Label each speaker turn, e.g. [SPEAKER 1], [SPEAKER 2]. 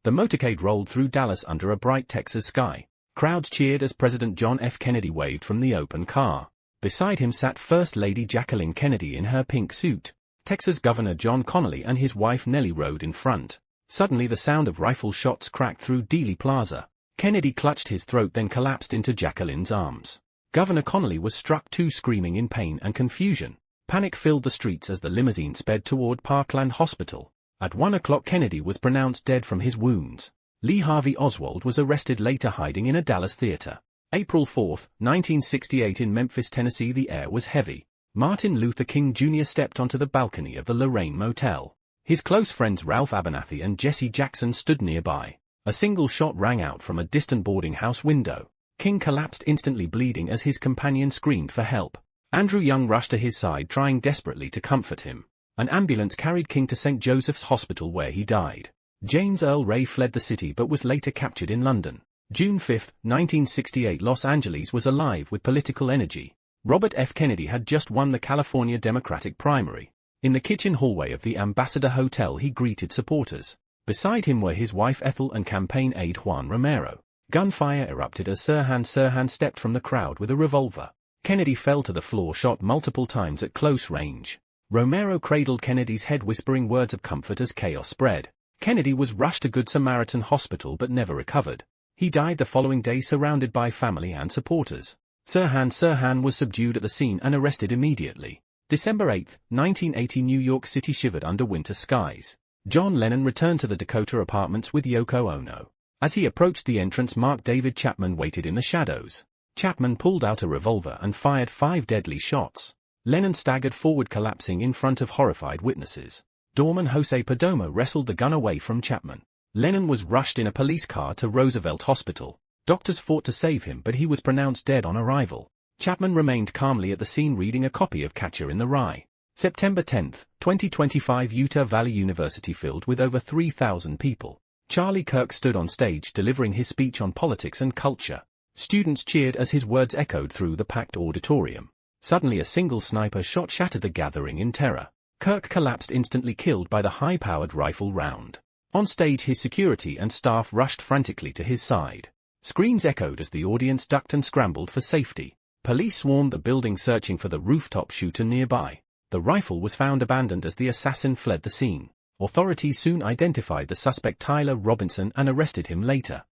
[SPEAKER 1] The motorcade rolled through Dallas under a bright Texas sky. Crowds cheered as President John F. Kennedy waved from the open car. Beside him sat First Lady Jacqueline Kennedy in her pink suit. Texas Governor John Connally and his wife Nellie rode in front. Suddenly the sound of rifle shots cracked through Dealey Plaza. Kennedy clutched his throat, then collapsed into Jacqueline's arms. Governor Connally was struck too, screaming in pain and confusion. Panic filled the streets as the limousine sped toward Parkland Hospital. At 1 o'clock Kennedy was pronounced dead from his wounds. Lee Harvey Oswald was arrested, later hiding in a Dallas theater. April 4, 1968 in Memphis, Tennessee. The air was heavy. Martin Luther King Jr. stepped onto the balcony of the Lorraine Motel. His close friends Ralph Abernathy and Jesse Jackson stood nearby. A single shot rang out from a distant boarding house window. King collapsed instantly, bleeding as his companion screamed for help. Andrew Young rushed to his side, trying desperately to comfort him. An ambulance carried King to St. Joseph's Hospital, where he died. James Earl Ray fled the city but was later captured in London. June 5, 1968. Los Angeles was alive with political energy. Robert F. Kennedy had just won the California Democratic primary. In the kitchen hallway of the Ambassador Hotel he greeted supporters. Beside him were his wife Ethel and campaign aide Juan Romero. Gunfire erupted as Sirhan stepped from the crowd with a revolver. Kennedy fell to the floor, shot multiple times at close range. Romero cradled Kennedy's head, whispering words of comfort as chaos spread. Kennedy was rushed to Good Samaritan Hospital but never recovered. He died the following day, surrounded by family and supporters. Sirhan was subdued at the scene and arrested immediately. December 8, 1980. New York City shivered under winter skies. John Lennon returned to the Dakota Apartments with Yoko Ono. As he approached the entrance, Mark David Chapman waited in the shadows. Chapman pulled out a revolver and fired 5 deadly shots. Lennon staggered forward, collapsing in front of horrified witnesses. Doorman Jose Perdomo wrestled the gun away from Chapman. Lennon was rushed in a police car to Roosevelt Hospital. Doctors fought to save him, but he was pronounced dead on arrival. Chapman remained calmly at the scene, reading a copy of Catcher in the Rye. September 10, 2025. Utah Valley University filled with over 3,000 people. Charlie Kirk stood on stage delivering his speech on politics and culture. Students cheered as his words echoed through the packed auditorium. Suddenly a single sniper shot shattered the gathering in terror. Kirk collapsed, instantly killed by the high-powered rifle round. On stage his security and staff rushed frantically to his side. Screams echoed as the audience ducked and scrambled for safety. Police swarmed the building searching for the rooftop shooter nearby. The rifle was found abandoned as the assassin fled the scene. Authorities soon identified the suspect, Tyler Robinson, and arrested him later.